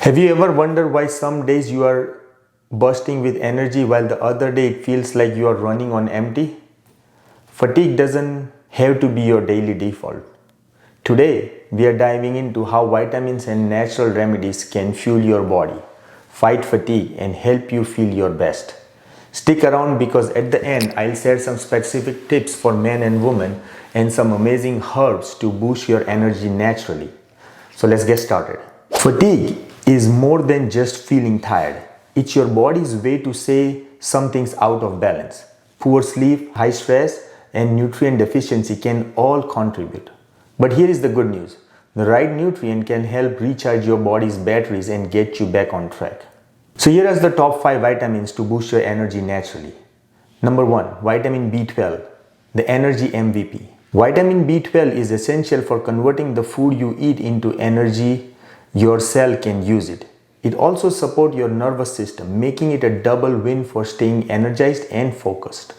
Have you ever wondered why some days you are bursting with energy while the other day it feels like you are running on empty? Fatigue doesn't have to be your daily default. Today, we are diving into how vitamins and natural remedies can fuel your body, fight fatigue, and help you feel your best. Stick around because at the end, I'll share some specific tips for men and women and some amazing herbs to boost your energy naturally. So let's get started. Fatigue is more than just feeling tired. It's your body's way to say something's out of balance. Poor sleep, high stress, and nutrient deficiency can all contribute. But here is the good news. The right nutrient can help recharge your body's batteries and get you back on track. So here are the top 5 vitamins to boost your energy naturally. Number 1, vitamin B12, the energy MVP. Vitamin B12 is essential for converting the food you eat into energy. Your cell can use it. It also supports your nervous system, making it a double win for staying energized and focused.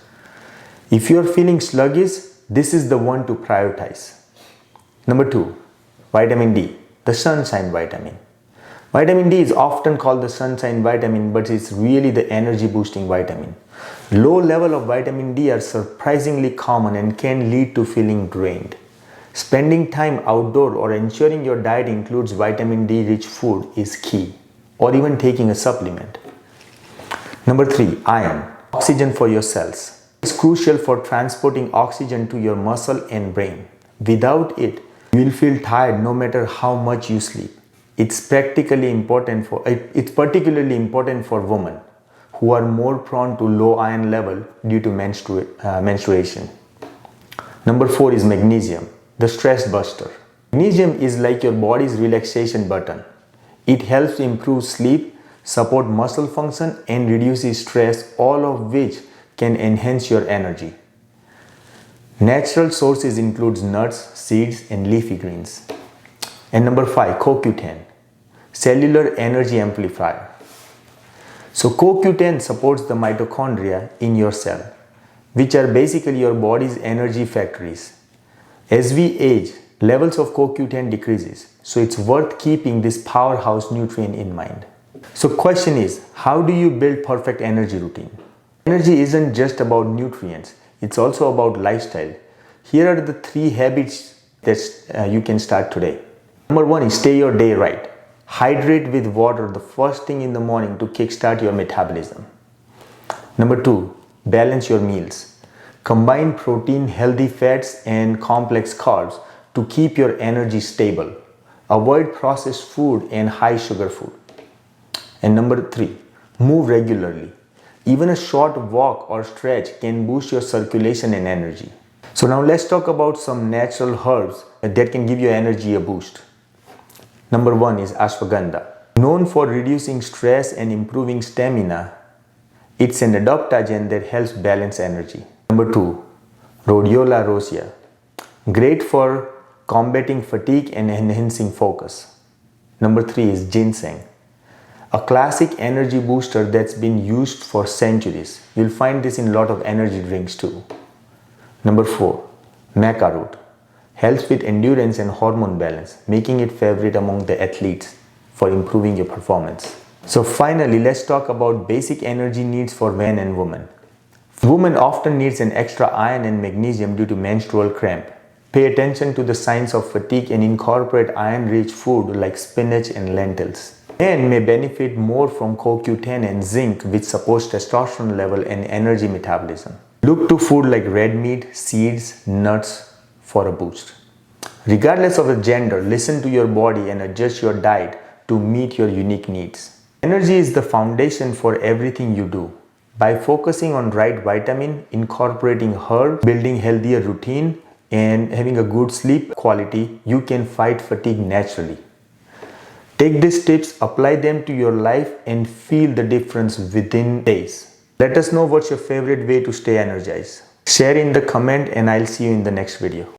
If you are feeling sluggish, this is the one to prioritize. Number 2, vitamin D, the sunshine vitamin. Vitamin D is often called the sunshine vitamin, but it's really the energy boosting vitamin. Low level of vitamin D are surprisingly common and can lead to feeling drained. Spending time outdoor or ensuring your diet includes vitamin D rich food is key, or even taking a supplement. Number 3, iron, oxygen for your cells. It's crucial for transporting oxygen to your muscle and brain. Without it, you will feel tired no matter how much you sleep. It's particularly important for women who are more prone to low iron level due to menstruation. Number 4 is magnesium, the stress buster. Magnesium is like your body's relaxation button. It helps improve sleep, support muscle function, and reduces stress, all of which can enhance your energy. Natural sources include nuts, seeds, and leafy greens. And number 5, CoQ10, cellular energy amplifier. So CoQ10 supports the mitochondria in your cell, which are basically your body's energy factories. As we age, levels of CoQ10 decreases, so it's worth keeping this powerhouse nutrient in mind. So question is, how do you build perfect energy routine? Energy isn't just about nutrients, it's also about lifestyle. Here are the 3 habits that you can start today. Number 1 is stay your day right. Hydrate with water the first thing in the morning to kickstart your metabolism. Number 2, balance your meals. Combine protein, healthy fats, and complex carbs to keep your energy stable. Avoid processed food and high sugar food. And number 3, move regularly. Even a short walk or stretch can boost your circulation and energy. So now let's talk about some natural herbs that can give your energy a boost. Number 1 is ashwagandha. Known for reducing stress and improving stamina, it's an adaptogen that helps balance energy. Number 2, rhodiola rosea. Great for combating fatigue and enhancing focus. Number 3 is ginseng, a classic energy booster that's been used for centuries. You'll find this in a lot of energy drinks too. Number 4, maca root. Helps with endurance and hormone balance, making it favorite among the athletes for improving your performance. So finally, let's talk about basic energy needs for men and women. Women often needs an extra iron and magnesium due to menstrual cramp. Pay attention to the signs of fatigue and incorporate iron-rich food like spinach and lentils. Men may benefit more from CoQ10 and zinc, which supports testosterone level and energy metabolism. Look to food like red meat, seeds, nuts for a boost. Regardless of the gender, listen to your body and adjust your diet to meet your unique needs. Energy is the foundation for everything you do. By focusing on right vitamin, incorporating herb, building healthier routine, and having a good sleep quality, you can fight fatigue naturally. Take these tips, apply them to your life, and feel the difference within days. Let us know what's your favorite way to stay energized. Share in the comment, and I'll see you in the next video.